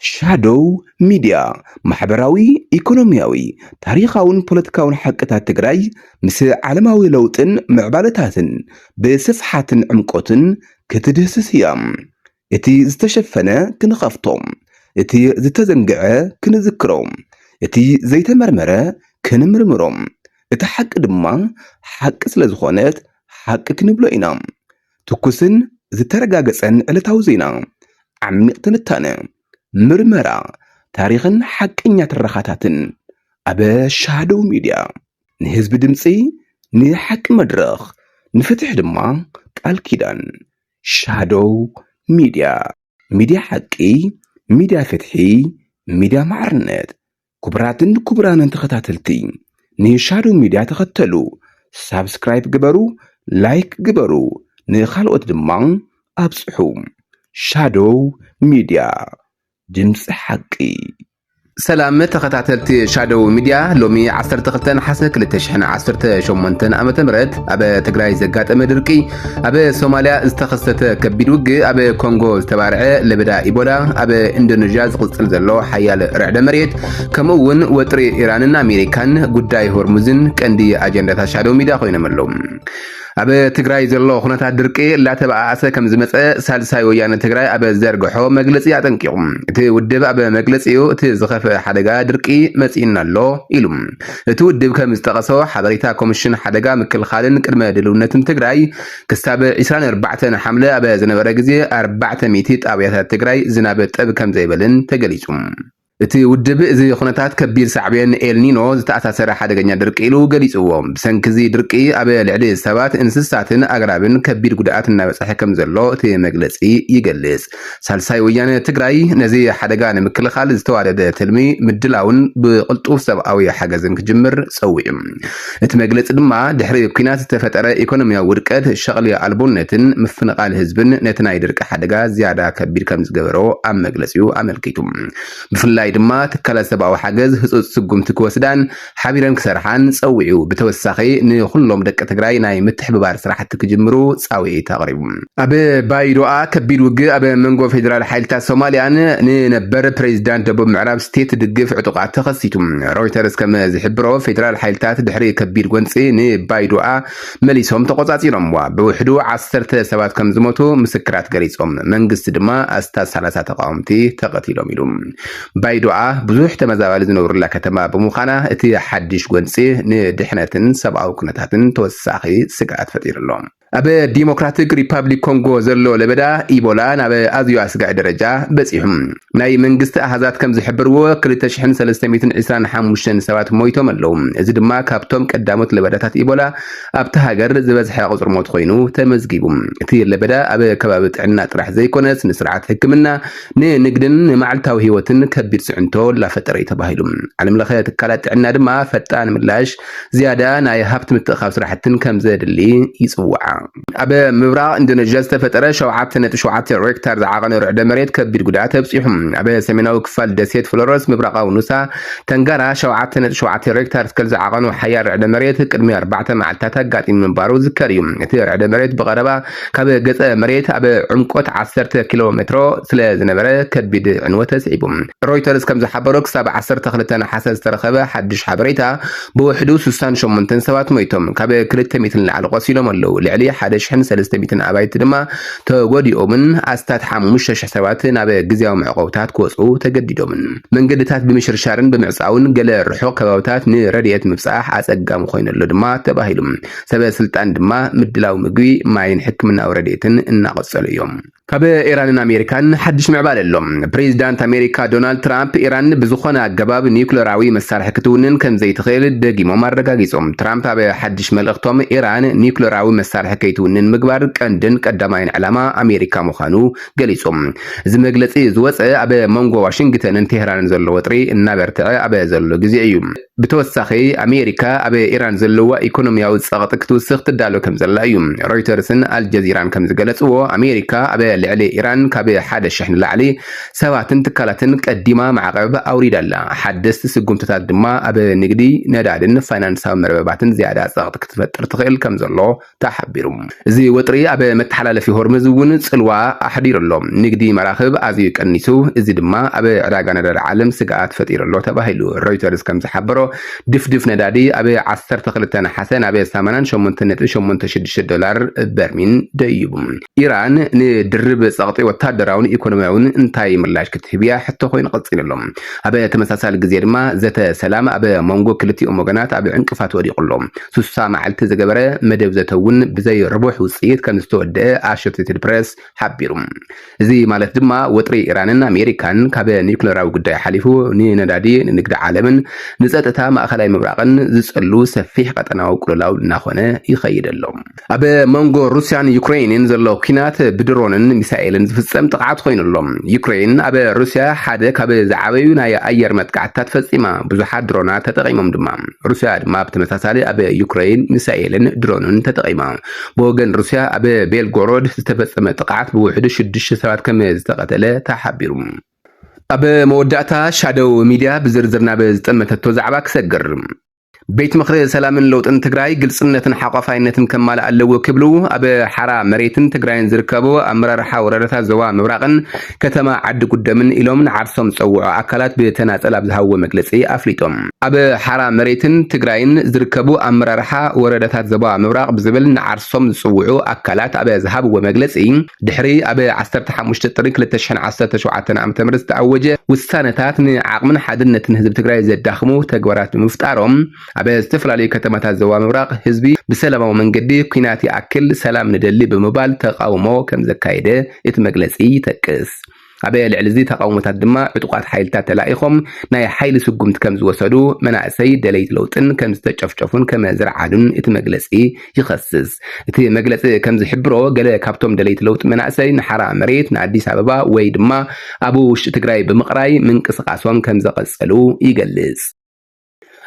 ሻዶው ሚዲያ ማሕበራዊ ኢኮኖሚያዊ ታሪኻውን ፖለቲካውን ሓቅታት ትግራይ ምስ ዓለማዊ ለውጥን ምዕባለታትን ብስፍሓትን ዕምቆትን ክትድህስስ እያ። እቲ ዝተሸፈነ ክንኸፍቶም፣ እቲ ዝተዘንግዐ ክንዝክሮም፣ እቲ ዘይተመርመረ ክንምርምሮም፣ እቲ ሓቂ ድማ ሓቂ ስለ ዝኾነት ሓቂ ክንብሎ ኢና። ትኩስን ዝተረጋገፀን ዕለታዊ ዜና፣ ዓሚቕ ትንታነ፣ ምርመራ፣ ታሪኽን ሓቀኛ ትረኻታትን ኣብ ሻዶው ሚድያ ንህዝቢ ድምፂ፣ ንሓቂ መድረኽ፣ ንፍትሕ ድማ ቃል ኪዳን። ሻዶው ሚድያ፣ ሚድያ ሓቂ፣ ሚድያ ፍትሒ፣ ሚድያ ማዕርነት። ክቡራትን ክቡራንን ተኸታተልቲ ንሻዶው ሚድያ ተኸተሉ፣ ሳብስክራይብ ግበሩ፣ ላይክ ግበሩ፣ ንኻልኦት ድማ ኣብጽሑ። ሻዶው ሚድያ ድምፂ ሓቂ። ሰላም ተኸታተልቲ ሻዶው ሚድያ ሎሚ 12 ሓሰ 2018 ዓመተ ምህረት ኣብ ትግራይ ዘጋጠመ ድርቂ፣ ኣብ ሶማልያ ዝተኸሰተ ከቢድ ውግእ፣ ኣብ ኮንጎ ዝተባርዐ ለበዳ ኢቦላ፣ ኣብ ኢንዶኔዥያ ዝቕፅል ዘሎ ሓያል ርዕደ መሬት፣ ከምኡ እውን ወጥሪ ኢራንን ኣሜሪካን ጉዳይ ሆርሙዝን ቀንዲ ኣጀንዳታት ሻዶው ሚድያ ኮይኖም ኣለዉ። ኣብ ትግራይ ዘሎ ኩነታት ድርቂ ላተበኣሰ ከም ዝመፀ ሳልሳይ ወያነ ትግራይ ኣብ ዘርግሖ መግለፂ ኣጠንቂቑ። እቲ ውድብ ኣብ መግለፂኡ እቲ ዝኸፍአ ሓደጋ ድርቂ መፂና ኣሎ ኢሉ። እቲ ውድብ ከም ዝጠቐሶ ሓበሬታ ኮሚሽን ሓደጋ ምክልኻልን ቅድመ ድልውነትን ትግራይ ክሳብ 24 ሓምለ ኣብ ዝነበረ ግዜ 400 ጣብያታት ትግራይ ዝናብ ጠብ ከም ዘይበልን ተገሊጹ። እቲ ውድብ እዚ ኩነታት ከቢድ ሳዕብየን ኤልኒኖ ዝተኣሳሰረ ሓደገኛ ድርቂ ኢሉ ገሊፅዎ። ብሰንኪ ድርቂ ኣብ ልዕሊ ሰባት እንስሳትን ኣግራብን ከቢድ ጉድኣት እናበፅሐ ከም ዘሎ እቲ መግለፂ ይገልጽ። ሳልሳይ ወያነ ትግራይ ነዚ ሓደጋ ንምክልኻል ዝተዋደደ ትልሚ ምድላውን ብቕልጡፍ ሰብኣዊ ሓገዝን ክጅምር ፀዊዑ። እቲ መግለፂ ድማ ድሕሪ ኩናት ዝተፈጠረ ኢኮኖምያዊ ውድቀት፣ ሸቕሊ ኣልቦነትን ምፍንቓል ህዝብን ነቲ ናይ ድርቂ ሓደጋ ዝያዳ ከቢድ ከም ዝገበሮ ኣብ መግለፂኡ ኣመልኪቱ። ብፍላይ ድማ ትካላት ሰብኣዊ ሓገዝ ህፁፅ ስጉምቲ ክወስዳን ሓቢረን ክሰርሓን ፀዊዑ። ብተወሳኺ ንኩሎም ደቂ ትግራይ ናይ ምትሕብባር ስራሕቲ ክጅምሩ ፃውዒት ኣቕሪቡ። ኣብ ባይዶኣ ከቢድ ውግእ ኣብ መንጎ ፌደራል ሓይልታት ሶማልያን ንነበር ፕሬዚዳንት ደቡብ ምዕራብ ስቴት ድግፍ ዕጡቃት ተኸሲቱ። ሮይተርስ ከም ዝሕብሮ ፌደራል ሓይልታት ድሕሪ ከቢድ ጎንፂ ንባይዶኣ መሊሶም ተቆፃፂሮምዋ። ብውሕዱ 10 ሰባት ከም ዝሞቱ ምስክራት ገሊፆም። መንግስቲ ድማ ኣስታት 30 ተቃወምቲ ተቐቲሎም ኢሉ። ባይዶኣ ብዙሕ ተመዛባሊ ዝነብሩላ ከተማ ብምዃና እቲ ሓድሽ ጎንፂ ንድሕነትን ሰብኣዊ ኩነታትን ተወሳኺ ስጋኣት ፈጢሩሎም። ኣብ ዲሞክራቲክ ሪፐብሊክ ኮንጎ ዘሎ ለበዳ ኢቦላ ናብ ኣዝዩ ኣስጋዒ ደረጃ በፂሑ። ናይ መንግስቲ ኣሃዛት ከም ዝሕብርዎ 2325 ሰባት ሞይቶም ኣለዉ። እዚ ድማ ካብቶም ቀዳሞት ለበዳታት ኢቦላ ኣብቲ ሃገር ዝበዝሐ ቁፅሪ ሞት ኮይኑ ተመዝጊቡ። እቲ ለበዳ ኣብ ከባቢ ጥዕና ጥራሕ ዘይኮነስ ንስርዓት ሕክምና፣ ንንግድን ንማዕልታዊ ህይወትን ከቢድ ፅዕንቶ ላፈጠረ እዩ ተባሂሉ። ዓለም ለኸ ትካላት ጥዕና ድማ ፈጣን ምላሽ፣ ዝያዳ ናይ ሃብቲ ምትእኻብ ስራሕትን ከም ዘድሊ ይፅዋዓ። ኣብ ምብራቕ ኢንዶኔዥያ ዝተፈጠረ 7.7 ሬክተር ዝዓቐነ ርዕደ መሬት ከቢድ ጉድኣት ኣብፂሑ። ኣብ ሰሜናዊ ክፋል ደሴት ፍሎረስ ምብራቃዊ ኑሳ ተንጋራ 7.7 ሬክተር ስከል ዝዓቐኑ ሓያል ርዕደ መሬት ቅድሚ 4 መዓልታት ኣጋጢሙ ምንባሩ ዝከር እዩ። እቲ ርዕደ መሬት ብቐረባ ካብ ገፀ መሬት ኣብ ዕምቆት 10 ኪሎ ሜትሮ ስለ ዝነበረ ከቢድ ዕንወት ተስዒቡ። ሮይተርስ ከም ዝሓበሮ ክሳብ 12 ናሓሰ ዝተረኸበ ሓድሽ ሓበሬታ ብውሕዱ 68 ሰባት ሞይቶም፣ ካብ 200 ንላዕሊ ቆሲሎም ኣለዉ። ልዕሊ 1300 ኣባይቲ ድማ ተጎዲኦምን ኣስታት 5000 ሰባት ናብ ግዝያዊ መዕቆብታት ክወፁ ተገዲዶምን። መንገድታት ብምሽርሻርን ብምዕፃውን ገለ ርሑቕ ከባቢታት ንረድኤት ምብፃሕ ኣፀጋሚ ኮይነሉ ድማ ተባሂሉ። ሰበስልጣን ድማ ምድላው ምግቢ፣ ማይን ሕክምናዊ ረድኤትን እናቐፀሉ እዮም። ካብ ኢራንን ኣሜሪካን ሓድሽ ምዕባለ ኣሎ። ፕሬዚዳንት ኣሜሪካ ዶናልድ ትራምፕ ኢራን ብዝኾነ ኣገባብ ኒውክለራዊ መሳርሒ ክትውንን ከም ዘይትኽእል ደጊሞም ኣረጋጊፆም። ትራምፕ ኣብ ሓድሽ መልእኽቶም ኢራን ኒውክለራዊ መሳርሒ ከይትውንን ምግባር ቀንድን ቀዳማይን ዕላማ ኣሜሪካ ምዃኑ ገሊፆም። እዚ መግለፂ ዝወፀ ኣብ መንጎ ዋሽንግተንን ቴህራንን ዘሎ ወጥሪ እናበርትዐ ኣብ ዘሎ ግዜ እዩ። بتوسخ أمريكا أبي إيران زلوا إقتصادية وسقط توسخ تدالو كم زلايوم رويترسن الجزيرة كم زقلتوا أمريكا أبي لعلي إيران كبي حد الشحن لعلي سواتن تكالتن قديمة مع قرب أوريد الله حدث سقوم تتقدم أبي نقدي ندادن فاينانسا مربعتن زيادة سقط كتفتر تخيل كم زلوا تحبيرهم زي وطري أبي متحلل في هرمز ونسلوا أحدير اللهم نقدي مراخب أزيك النسو إزي دما أبي عراقنا العالم سقات فتير الله تباهلو رويترس كم زحبرو دف ندادي أبي 10 حسن أبي 8.86 دولار برمين دايبهم إيران ندرب سقطي وتادراون إيكونوميون انتاي ملاش كتهبيا حتى خوين قصين لهم أبي تمساسال جزير ما ذات سلام أبي مونغو كلتي أموغانات أبي عنقفات وريق لهم سوسا مع التزقبرة مدب ذاتون بزي ربوح وصيد كان استود أشرتة البريس حبيرهم زي مالت دما وطري إيران أمريكان كابي نيوكليراو قداي حليفو ندادي نقد عالمن نزاتتا ما أخلاي مبراقن زسألو سفيح قطناو كلولاو ناخونه يخيد اللهم أبي مونغو روسيان يوكرين زلو كينات بدرونن مسائلن زفصم تقعات خوين اللهم يوكرين أبي روسيا حادك أبي زعابيو ناي أير متقعتات فصيما بزوحات درونات تتقيمهم دمام روسيا دما بتمساسالي أبي يوكرين مسائلن درونن تتقيمهم بوغن روسيا أبي بيلغورود تفصم تقعات بوحد شدش سوات كم زتقتله تحبيرهم أبي مودعتا شادو ميديا بزرزرنا بزتمتتو زعبا كسجر بيت مخرج سلام لوطن تግራይ ግልጽነትን ሓቋፋይነትን ከማል ኣለዎ ክብሉ ኣብ ሓራ መሬትን ትግራይን ዝርከቡ ኣመራርሓ ወረዳታት ዞባ ምብራቕን ከተማ ዓዲ ጉደምን ኢሎም ንዓርሶም ዝፀውዑ ኣካላት ብተናፀል ኣብ ዝሃብዎ መግለፂ ኣፍሊጦም ኣብ ሓራ መሬትን ትግራይን ዝርከቡ ኣመራርሓ ወረዳታት ዞባ ምብራቕ ብዝብል ንዓርሶም ዝፅውዑ ኣካላት ኣብ ዝሃብዎ መግለፂ ድሕሪ ኣብ 15 ጥሪ 2017 ዓ.ም ዝተኣወጀ ውሳነታት ንዓቕምን ሓድነትን ህዝቢ ትግራይ ዘዳኽሙ ተግባራት ብምፍጣሮም أبي استفلالي كتمات الزوام مبراق حزبي بسلام ومنجدي كيناتي أكل سلام ندلي بموبايل تقاومه كم زكايده يتمجلسي تكس أبي العلزي تقاومات الدماء عتقات حيلتات تلاقيهم ناي حيل سجمت كم زوسدو مناعسي دليت لوتن كم استشفشفون كم زرعادون يتمجلسي يخصص يتمجلسي كم زحبرو قال كابتوم دليت لوت مناعسي نحرا مريت نعدي سببا ويد ما أبوش تقراي بمقراي من قصقاسهم كم زقسلو يجلس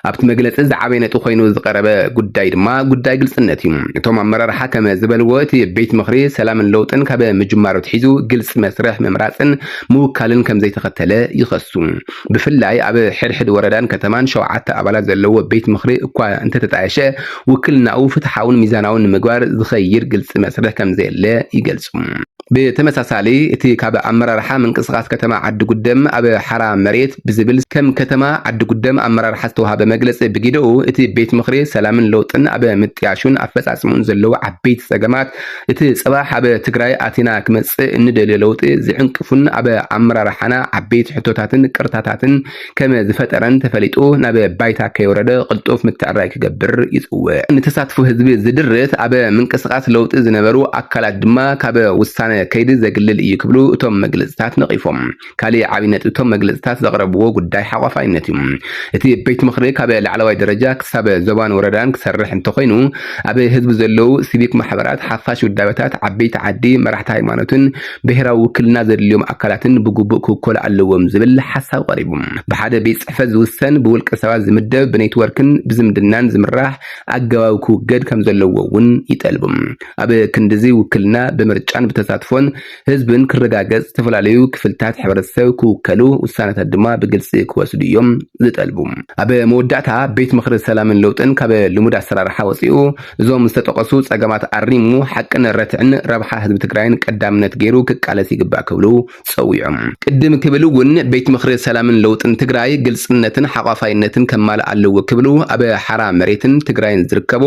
أبت مجلس عبينة خوينو زقربة قداي دما قداي قلصنت يوم توم مرر حكم زبلوات بيت مخري سلام اللوطن كبه مجمار تحيزو قلص مسرح ممراسن مو كالن كم زي تختله يخصون بفلاي أب حد وردان كتمان شوعات أبلا زلو بيت مخري اكوا انت تتعيشه وكلنا او فتحاون ميزاناون مقوار زخير قلص مسرح كم زي لا يقلصون بتمساسالي اتي كابا امرارحا من قصقات كتما عد قدام اب حرام مريت بزبل كم كتما عد قدام امرارحا توها بمجلس بجيدو اتي بيت مخري سلام لوطن اب متياشون افصاصمون زلو عبيت سجمات اتي صباح اب تግራይ اتينا كمص ندل لوط زعنقفن اب امرارحنا عبيت حتوتاتن قرتاتاتن كما زفطرن تفليطو ناب بايتا كيورده قلطوف متعراي كغبر يصوع نتساتفو حزب زدرت اب من قصقات لوط زنبرو اكلات دما كاب وسانه كيد زغلل يكبلو اتم مجلسات نقيفهم كالي عبينت اتم مجلسات زغربو غداي حقفاينتهم اتي بيت مخري كاب العلوي درجه كسب زبان وردان كسرح انت خوينو ابي حزب زلو سيبيك محبرات حفاش ودابتات عبيت عدي مرحت هيمانوتن بهراو وكلنا زليوم اكلاتن بغبوك كل علوم زبل حساب قريبهم بحدا بيت حفظ وسن بولك سواز مدب بنيتوركن بزمدنان زمراح اغاوكو قد كم زلوون يطلبم ابي كندزي وكلنا بمرጫን بتساتفون حزبن كرغاغز تفلاليو كفلتات حبرسو كوكلو وسانات دما بግልጽ كوسدو يوم زطلبم ابي مودعتا بيت مخرج سلامن لوطن كاب لمود اسرارحا وصيو زوم مستطقسو صغمات اريمو حقن رتعن ربحا حزب تግራይን ቀዳምነት ገይሩ ክቃለስ ይግባ ክብሉ ጸውዩም ቅድም ክብሉውን ቤት መخرج ሰላምን ለውጥን ትግራይ ግልጽነትን ሓቋፋይነትን ከማል አለው ክብሉ አበ ሓራ መሬትን ትግራይን ዝርከቡ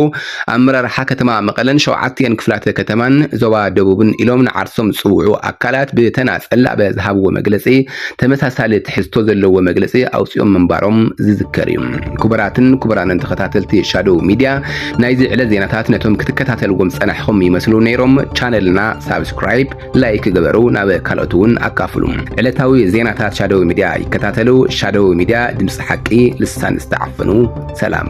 አመራርሓ ከተማ መቀለን ሸውዓትየን ክፍላተ ከተማን ዞባ ደቡብን ኢሎም ንዓርሶም ጽውዑ አካላት በተናጸል አበ ዝሃብዎ መግለጺ ተመሳሳለ ትሕዝቶ ዘለዎ መግለጺ አውጽኦም መንባሮም ዝዝከርዩም ኩበራንን ተኸታተልቲ ሻዶው ሚዲያ ናይዚ ዕለ ዜናታት ነቶም ክትከታተልዎም ጸናሕኩም ይመስሉ ነይሮም ቻነልና ሳብስክራይብ ላይክ ገበሩ ናብ ካልኦቱን አካፍሉ ዕለታዊ ዜናታት ሻዶው ሚዲያ ይከታተሉ ሻዶው ሚዲያ ድምጽ ሐቂ ልሳን ዝተዓፈኑ ሰላም